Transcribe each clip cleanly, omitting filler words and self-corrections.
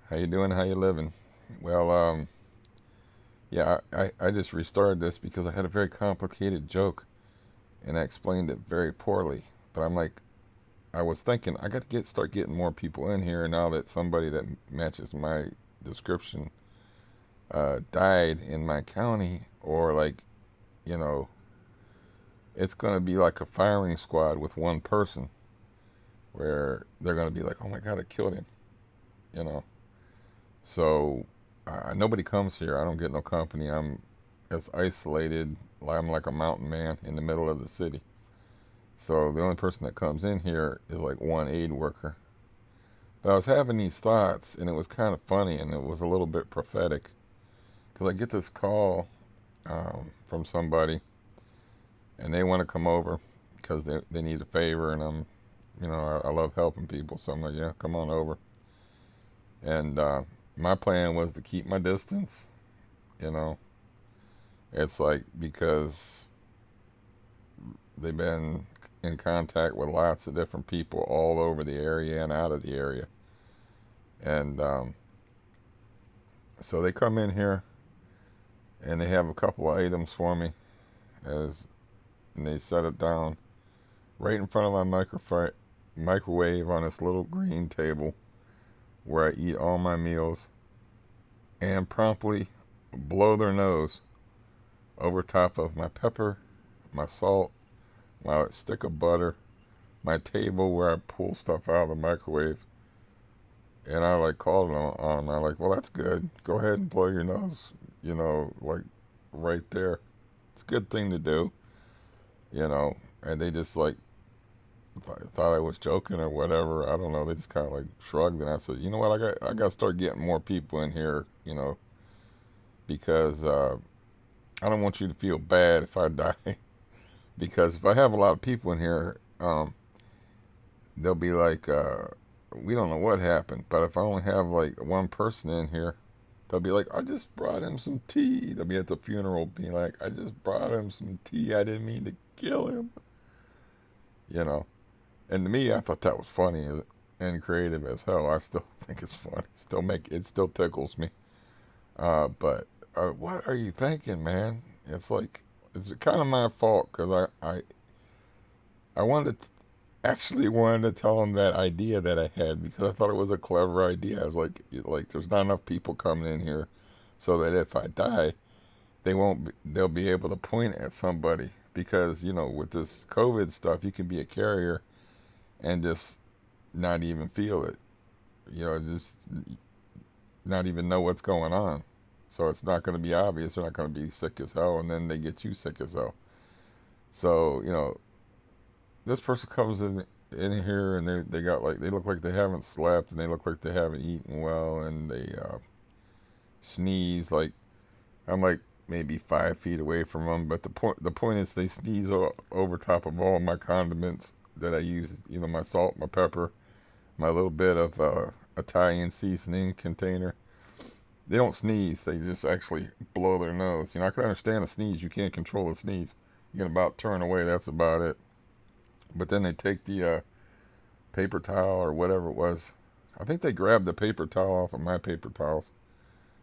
How you doing? How you living? Well, yeah, I just restarted this because I had a very complicated joke and I explained it very poorly. But I was thinking I got to start getting more people in here now that somebody that matches my description died in my county, or you know, it's gonna be like a firing squad with one person where they're gonna be like, oh my god, I killed him, you know. So nobody comes here. I don't get no company. I'm as isolated. I'm like a mountain man in the middle of the city. So the only person that comes in here is like one aid worker. But I was having these thoughts, and it was kind of funny, and it was a little bit prophetic because I get this call from somebody, and they want to come over because they need a favor, and I love helping people, so I'm like, yeah, come on over. And my plan was to keep my distance, you know. It's like because they've been in contact with lots of different people all over the area and out of the area. And so they come in here and they have a couple of items for me as and they set it down right in front of my microwave on this little green table where I eat all my meals and promptly blow their nose over top of my pepper, my salt, my stick of butter, my table where I pull stuff out of the microwave. And I like called on them. I like, well, that's good. Go ahead and blow your nose, like right there. It's a good thing to do, you know. And they just like thought I was joking or whatever. I don't know. They just kind of like shrugged, and I said, you know what? I got to start getting more people in here, because I don't want you to feel bad if I die. Because if I have a lot of people in here, they'll be like, we don't know what happened. But if I only have like one person in here, they'll be like, I just brought him some tea. They'll be at the funeral being like, I just brought him some tea. I didn't mean to kill him, you know. And to me, I thought that was funny and creative as hell. I still think it's funny. It still tickles me. But what are you thinking, man? It's like it's kind of my fault because I actually wanted to tell him that idea that I had because I thought it was a clever idea. I was like there's not enough people coming in here, so that if I die, they'll be able to point at somebody because with this COVID stuff, you can be a carrier and just not even feel it, just not even know what's going on. So it's not going to be obvious. They're not going to be sick as hell, and then they get you sick as hell. So this person comes in here and they look like they haven't slept and they look like they haven't eaten well and they sneeze like I'm like maybe 5 feet away from them. But the point is they sneeze over top of all my condiments that I use. My salt, my pepper, my little bit of Italian seasoning container. They don't sneeze. They just actually blow their nose. I can understand a sneeze. You can't control a sneeze. You can about turn away. That's about it. But then they take the paper towel or whatever it was. I think they grabbed the paper towel off of my paper towels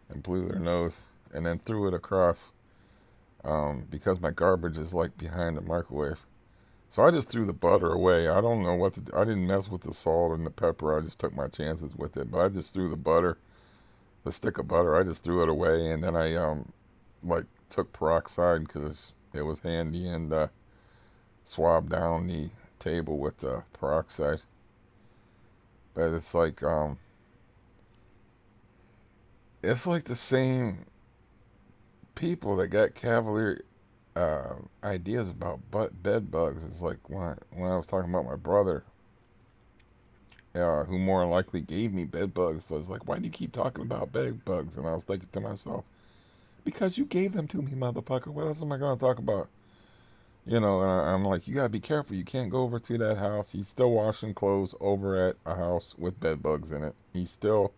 and blew their nose and then threw it across because my garbage is like behind the microwave. So I just threw the butter away. I don't know what to do. I didn't mess with the salt and the pepper. I just took my chances with it. But I just threw the stick of butter. I just threw it away, and then I like took peroxide because it was handy and swabbed down the table with the peroxide. But it's like the same people that got cavalier ideas about bed bugs. It's like when I was talking about my brother, who more likely gave me bed bugs. So I was like, why do you keep talking about bed bugs? And I was thinking to myself, because you gave them to me, motherfucker. What else am I going to talk about? And I'm like, you got to be careful. You can't go over to that house. He's still washing clothes over at a house with bed bugs in it. He's still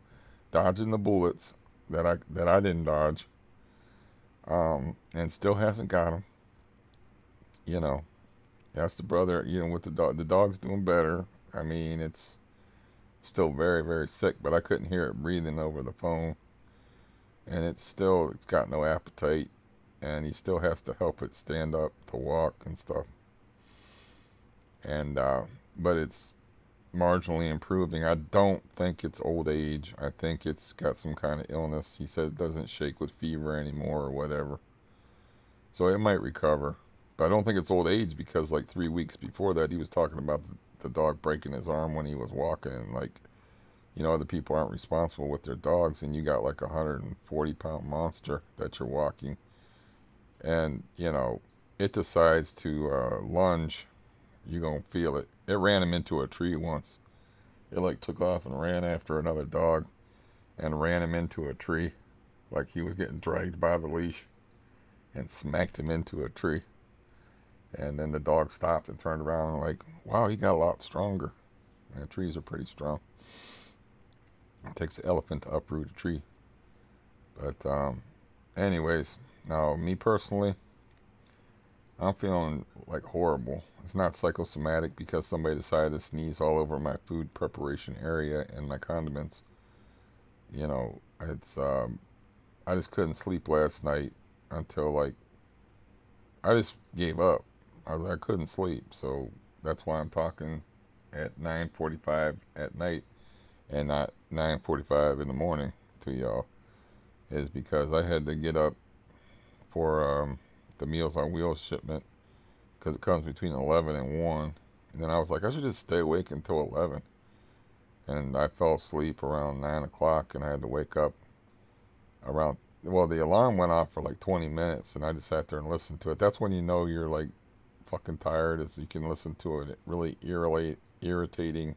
dodging the bullets that I didn't dodge, and still hasn't got him. You know, that's the brother. With the dog. The dog's doing better. I mean, it's Still very, very sick, but I couldn't hear it breathing over the phone. And it's got no appetite, and he still has to help it stand up to walk and stuff. And but it's marginally improving. I don't think it's old age. I think it's got some kind of illness. He said it doesn't shake with fever anymore or whatever. So it might recover. But I don't think it's old age because like 3 weeks before that he was talking about the dog breaking his arm when he was walking, and like, other people aren't responsible with their dogs, and you got like a 140-pound monster that you're walking, and it decides to lunge, you're gonna feel it. It ran him into a tree once. It like took off and ran after another dog and ran him into a tree, like he was getting dragged by the leash, and smacked him into a tree. And then the dog stopped and turned around and like, wow, he got a lot stronger. And trees are pretty strong. It takes an elephant to uproot a tree. But anyways, now me personally, I'm feeling like horrible. It's not psychosomatic because somebody decided to sneeze all over my food preparation area and my condiments. It's I just couldn't sleep last night until like I just gave up. I couldn't sleep, so that's why I'm talking at 9:45 at night and not 9:45 in the morning to y'all. Is because I had to get up for the Meals on Wheels shipment because it comes between 11 and 1. And then I was like, I should just stay awake until 11. And I fell asleep around 9 o'clock, and I had to wake up around, well, the alarm went off for like 20 minutes, and I just sat there and listened to it. That's when you know you're like fucking tired, is you can listen to a really irritating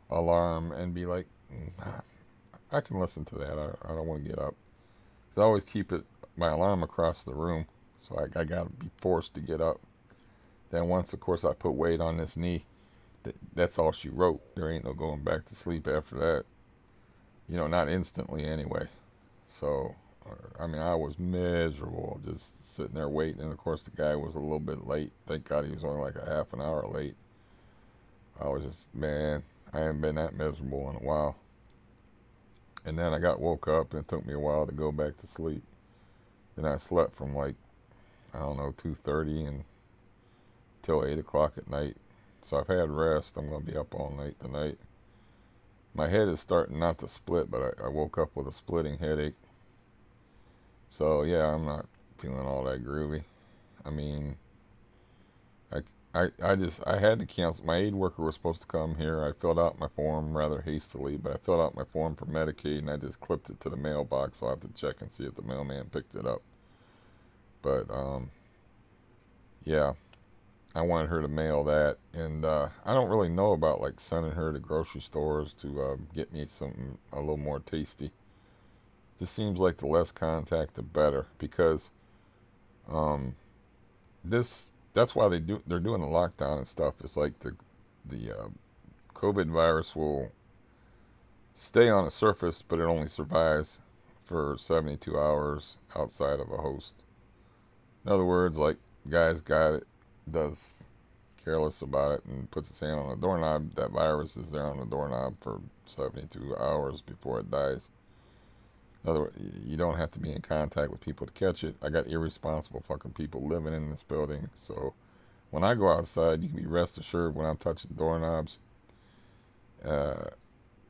alarm and be like, I can listen to that. I don't want to get up. So I always keep my alarm across the room, so I got to be forced to get up. Then once, of course, I put weight on this knee, that's all she wrote. There ain't no going back to sleep after that. Not instantly anyway. So, I mean, I was miserable just sitting there waiting. And of course, the guy was a little bit late. Thank God he was only like a half an hour late. I was just, man, I haven't been that miserable in a while. And then I got woke up, and it took me a while to go back to sleep. Then I slept from like, I don't know, 2:30 until 8 o'clock at night. So I've had rest. I'm going to be up all night tonight. My head is starting not to split, but I woke up with a splitting headache. So yeah, I'm not feeling all that groovy. I mean, I had to cancel. My aid worker was supposed to come here. I filled out my form rather hastily, but I filled out my form for Medicaid, and I just clipped it to the mailbox. So I'll have to check and see if the mailman picked it up. But yeah, I wanted her to mail that, and I don't really know about like sending her to grocery stores to get me something a little more tasty. Just seems like the less contact, the better, because um, that's why they're doing the lockdown and stuff. It's like the COVID virus will stay on the surface, but it only survives for 72 hours outside of a host. In other words, like, guy's got it, does careless about it, and puts his hand on the doorknob. That virus is there on the doorknob for 72 hours before it dies. In other words, you don't have to be in contact with people to catch it. I got irresponsible fucking people living in this building, so when I go outside, you can be rest assured when I'm touching doorknobs, uh,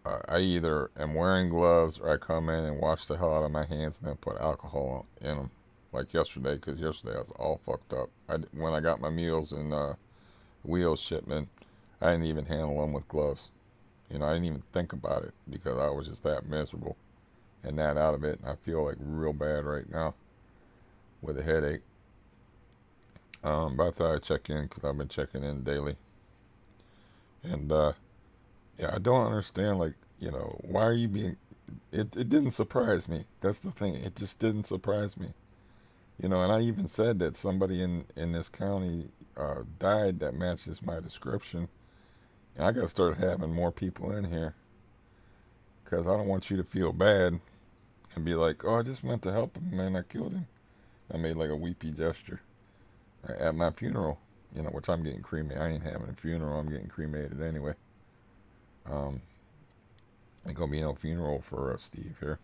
I either am wearing gloves or I come in and wash the hell out of my hands and then put alcohol in them. Like yesterday, because yesterday I was all fucked up. When I got my Meals and Wheels shipment, I didn't even handle them with gloves. I didn't even think about it because I was just that miserable and that out of it. And I feel like real bad right now with a headache. But I thought I'd check in because I've been checking in daily. And yeah, I don't understand, like, why are you being. It didn't surprise me. That's the thing. It just didn't surprise me. And I even said that somebody in this county died that matches my description. And I got to start having more people in here because I don't want you to feel bad and be like, oh, I just went to help him, man. I killed him. I made like a weepy gesture at my funeral, which I'm getting cremated. I ain't having a funeral. I'm getting cremated anyway. Um, Ain't gonna be no funeral for Steve here.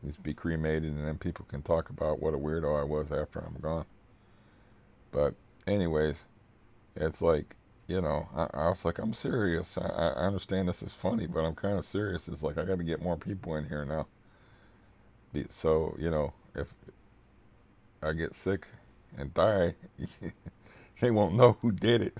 Just be cremated, and then people can talk about what a weirdo I was after I'm gone. But anyways, it's like, I was like, I'm serious. I understand this is funny, but I'm kind of serious. It's like I got to get more people in here now. So if I get sick and die, they won't know who did it.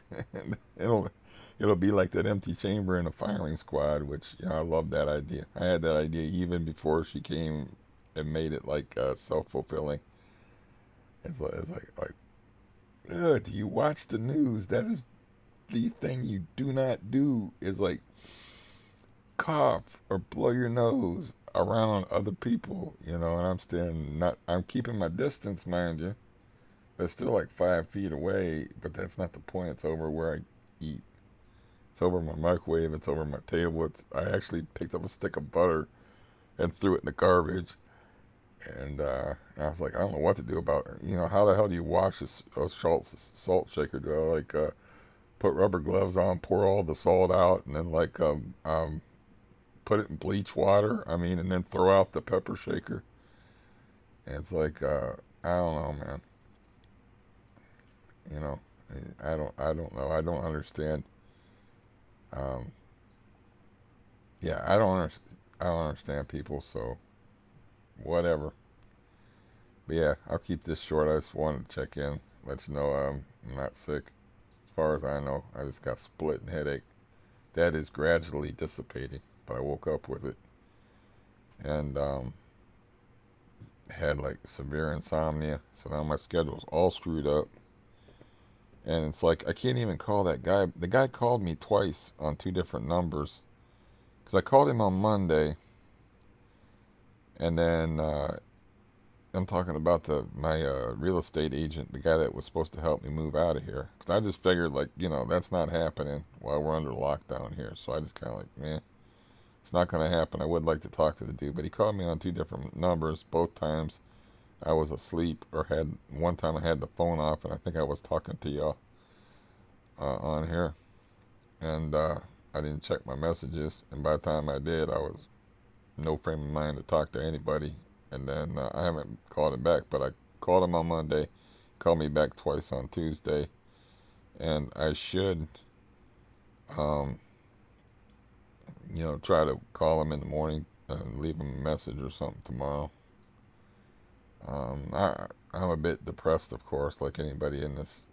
it'll it'll be like that empty chamber in a firing squad, which I love that idea. I had that idea even before she came and made it like self fulfilling. It's like do you watch the news? That is the thing you do not do is like cough or blow your nose around other people, and I'm standing not I'm keeping my distance, mind you, but it's still like 5 feet away, but that's not the point. It's over where I eat. It's over my microwave, it's over my table. I actually picked up a stick of butter and threw it in the garbage. And I was like, I don't know what to do about it. How the hell do you wash a salt shaker? Do I like put rubber gloves on, pour all the salt out, and then like put it in bleach water. I mean, and then throw out the pepper shaker. And it's like I don't know, man. You know, I don't know. I don't understand. Um, yeah, I don't understand people. So whatever. But yeah, I'll keep this short. I just wanted to check in, let you know I'm not sick. As far as I know, I just got split and headache. That is gradually dissipating, but I woke up with it and had like severe insomnia. So now my schedule's all screwed up. And it's like I can't even call that guy. The guy called me twice on two different numbers. Because I called him on Monday, and then I'm talking about my real estate agent, the guy that was supposed to help me move out of here. Because I just figured, like, that's not happening while we're under lockdown here. So I just kind of like, man, it's not going to happen. I would like to talk to the dude, but he called me on two different numbers. Both times I was asleep, or had one time I had the phone off, and I think I was talking to y'all on here. And I didn't check my messages. And by the time I did, I was no frame of mind to talk to anybody. And then I haven't called him back, but I called him on Monday, called me back twice on Tuesday, and I should, um, try to call him in the morning and leave him a message or something tomorrow. I'm a bit depressed, of course, like anybody in this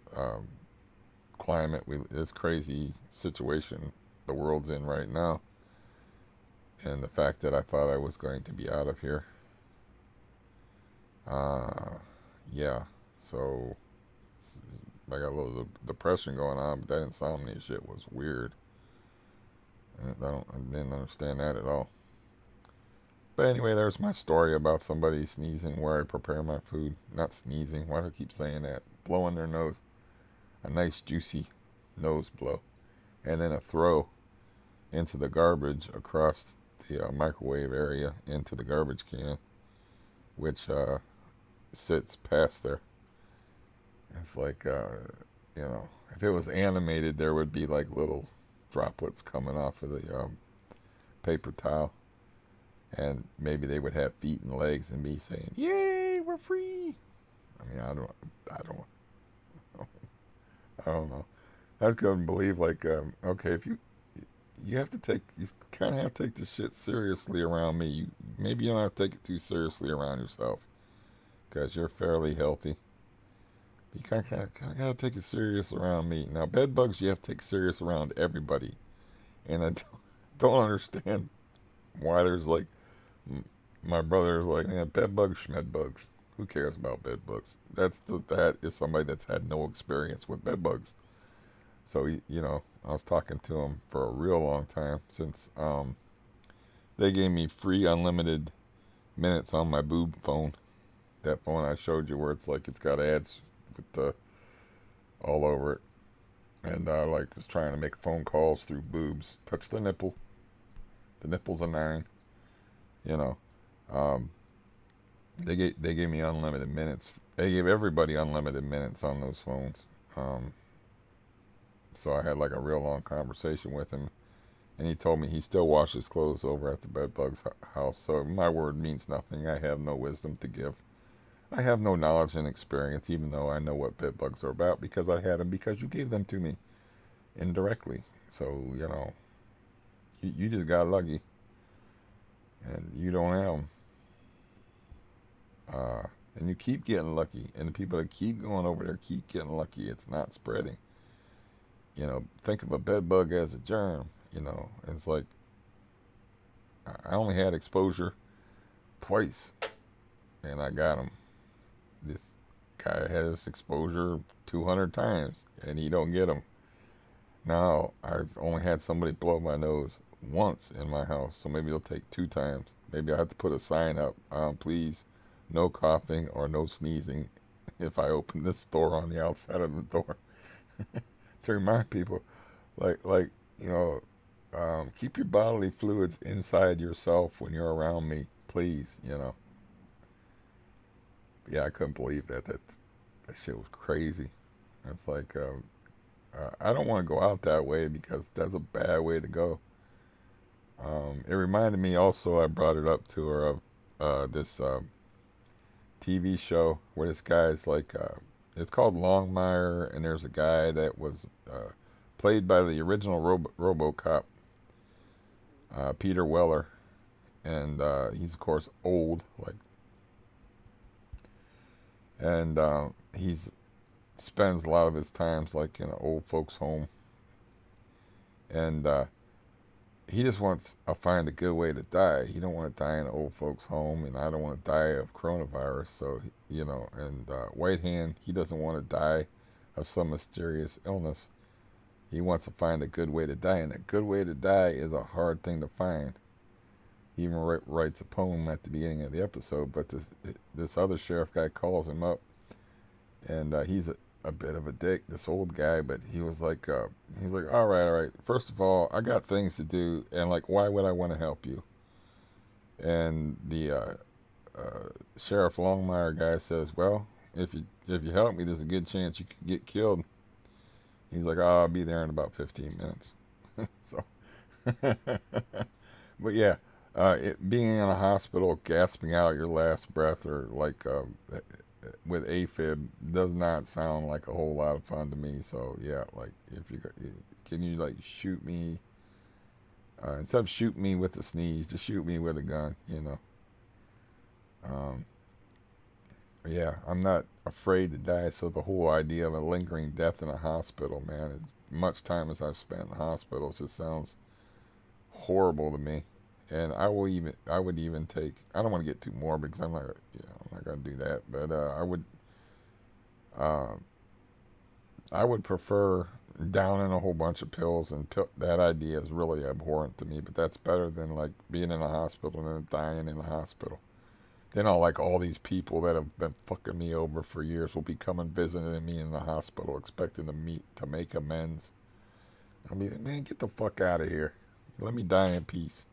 climate, this crazy situation the world's in right now, and the fact that I thought I was going to be out of here. Uh, yeah, so I got a little depression going on, but that insomnia shit was weird. I didn't understand that at all. But anyway, there's my story about somebody sneezing where I prepare my food. Not sneezing. Why do I keep saying that? Blowing their nose. A nice juicy nose blow. And then a throw into the garbage across the microwave area into the garbage can, which sits past there. It's like, if it was animated, there would be like little droplets coming off of the paper towel. And maybe they would have feet and legs and be saying, "Yay, we're free." I mean, I don't know. I just couldn't believe, like, okay, if you have to you kind of have to take this shit seriously around me. Maybe you don't have to take it too seriously around yourself because you're fairly healthy. You kind of gotta take it serious around me. Now, bed bugs you have to take serious around everybody, and I don't understand why there's like my brother's like, man, bed bugs, schmed bugs. Who cares about bed bugs? That is somebody that's had no experience with bed bugs. So I was talking to him for a real long time since they gave me free unlimited minutes on my boob phone. That phone I showed you where it's like it's got ads with all over it. And I like was trying to make phone calls through boobs. Touch the nipple. The nipple's a 9. You know. Um, they gave me unlimited minutes. They gave everybody unlimited minutes on those phones. So I had like a real long conversation with him, And he told me he still washes clothes over at the bedbug's house. So my word means nothing. I have no wisdom to give. I have no knowledge and experience, even though I know what bedbugs are about because I had them because you gave them to me indirectly. So, you just got lucky and you don't have them. And you keep getting lucky. And the people that keep going over there keep getting lucky. It's not spreading. Think of a bedbug as a germ. It's like I only had exposure twice and I got them. This guy has exposure 200 times and he don't get them. Now I've only had somebody blow my nose once in my house, so maybe it'll take 2 times. Maybe I have to put a sign up, please, no coughing or no sneezing if I open this door on the outside of the door to remind people, like keep your bodily fluids inside yourself when you're around me, please. Yeah, I couldn't believe that shit was crazy. It's like I don't want to go out that way because that's a bad way to go. It reminded me also, I brought it up to her, of this TV show where this guy's like, it's called Longmire, and there's a guy that was played by the original RoboCop, Peter Weller, and he's of course old, and he's spends a lot of his times like in an old folks home, and he just wants to find a good way to die. He don't want to die in an old folks home, and I don't want to die of coronavirus. So and White Hand, he doesn't want to die of some mysterious illness. He wants to find a good way to die, and a good way to die is a hard thing to find. He even writes a poem at the beginning of the episode, but this other sheriff guy calls him up, and he's a bit of a dick, this old guy, but he's like, all right. First of all, I got things to do, and like, why would I want to help you? And the Sheriff Longmire guy says, well, if you help me, there's a good chance you could get killed. He's like, oh, I'll be there in about 15 minutes. So, but yeah, being in a hospital, gasping out your last breath, or like with AFib, does not sound like a whole lot of fun to me. So yeah, like if you can you like shoot me instead of shoot me with a sneeze, just shoot me with a gun. Um, yeah, I'm not afraid to die. So the whole idea of a lingering death in a hospital, man, as much time as I've spent in hospitals, just sounds horrible to me. And I would even take. I don't want to get too morbid because I'm not gonna do that. But uh, I would prefer downing a whole bunch of pills, and that idea is really abhorrent to me. But that's better than like being in a hospital and then dying in the hospital. Then all these people that have been fucking me over for years will be coming visiting me in the hospital, expecting to make amends. I'll be like, man, get the fuck out of here. Let me die in peace.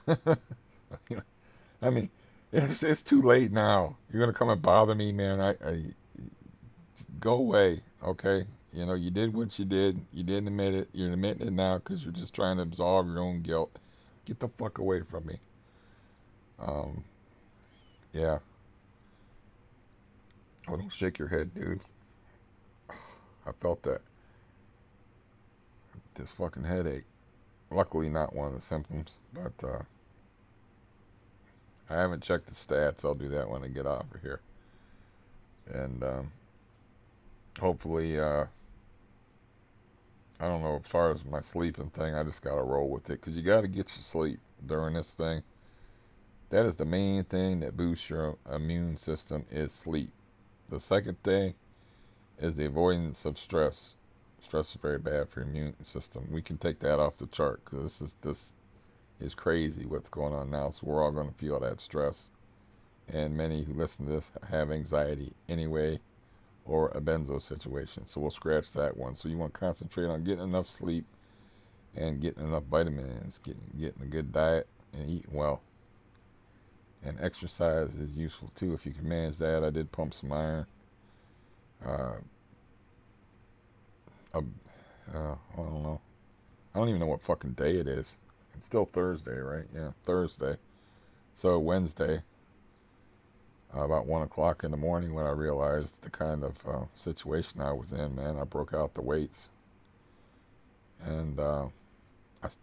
I mean, it's too late now. You're gonna come and bother me, man. I go away, okay? You did what you did. You didn't admit it. You're admitting it now because you're just trying to absolve your own guilt. Get the fuck away from me. Um, yeah. Oh, don't shake your head, dude. I felt this fucking headache. Luckily, not one of the symptoms, but I haven't checked the stats. I'll do that when I get off of here, and hopefully, I don't know. As far as my sleeping thing, I just gotta roll with it because you gotta get your sleep during this thing. That is the main thing that boosts your immune system is sleep. The second thing is the avoidance of stress. Stress is very bad for your immune system. We can take that off the chart because this is crazy what's going on now. So we're all going to feel that stress. And many who listen to this have anxiety anyway, or a benzo situation. So we'll scratch that one. So you want to concentrate on getting enough sleep and getting enough vitamins, getting a good diet, and eating well. And exercise is useful too if you can manage that. I did pump some iron. Uh, I don't know. I don't even know what fucking day it is. It's still Thursday, right? Yeah, Thursday. So Wednesday, about 1 o'clock in the morning, when I realized the kind of situation I was in, man, I broke out the weights, and I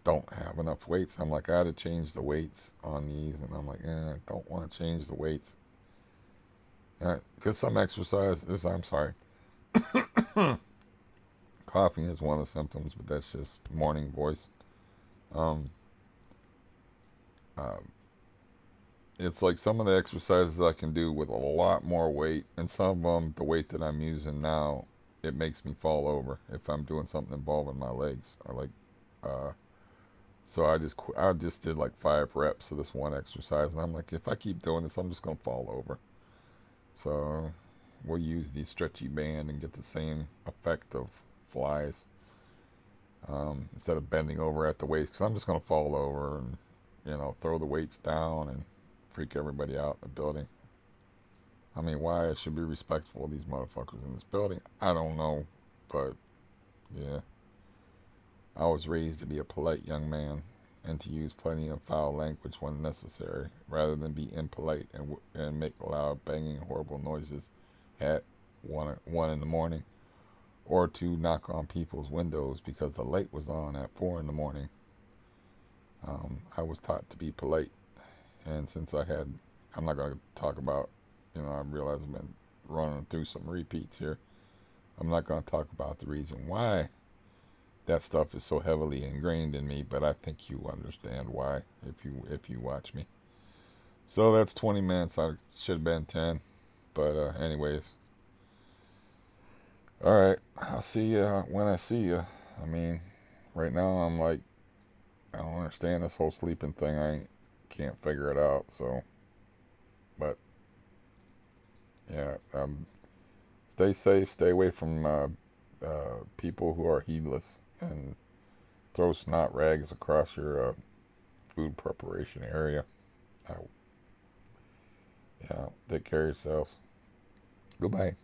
don't have enough weights. I'm like, I had to change the weights on these, and I'm like, I don't want to change the weights. Because some exercises, I'm sorry, coughing is one of the symptoms, but that's just morning voice. Um, uh, it's like some of the exercises I can do with a lot more weight, and some of them, the weight that I'm using now, it makes me fall over if I'm doing something involving my legs. Uh, so I just did like 5 reps of this one exercise, and I'm like, if I keep doing this, I'm just gonna fall over. So we'll use the stretchy band and get the same effect of flies, instead of bending over at the waist, because I'm just gonna fall over and throw the weights down and freak everybody out in the building. I mean, why I should be respectful of these motherfuckers in this building, I don't know, but yeah, I was raised to be a polite young man and to use plenty of foul language when necessary, rather than be impolite and make loud banging horrible noises at one in the morning, or to knock on people's windows because the light was on at 4 in the morning. I was taught to be polite, and since I'm not going to talk about, I realize I've been running through some repeats here. I'm not going to talk about the reason why that stuff is so heavily ingrained in me, but I think you understand why if you watch me. So that's 20 minutes. I should have been 10, but anyways. All right, I'll see you when I see you. I mean, right now I'm like, I don't understand this whole sleeping thing. I can't figure it out. So, but yeah, stay safe. Stay away from people who are heedless and throw snot rags across your food preparation area. Uh, yeah, take care of yourselves. Goodbye.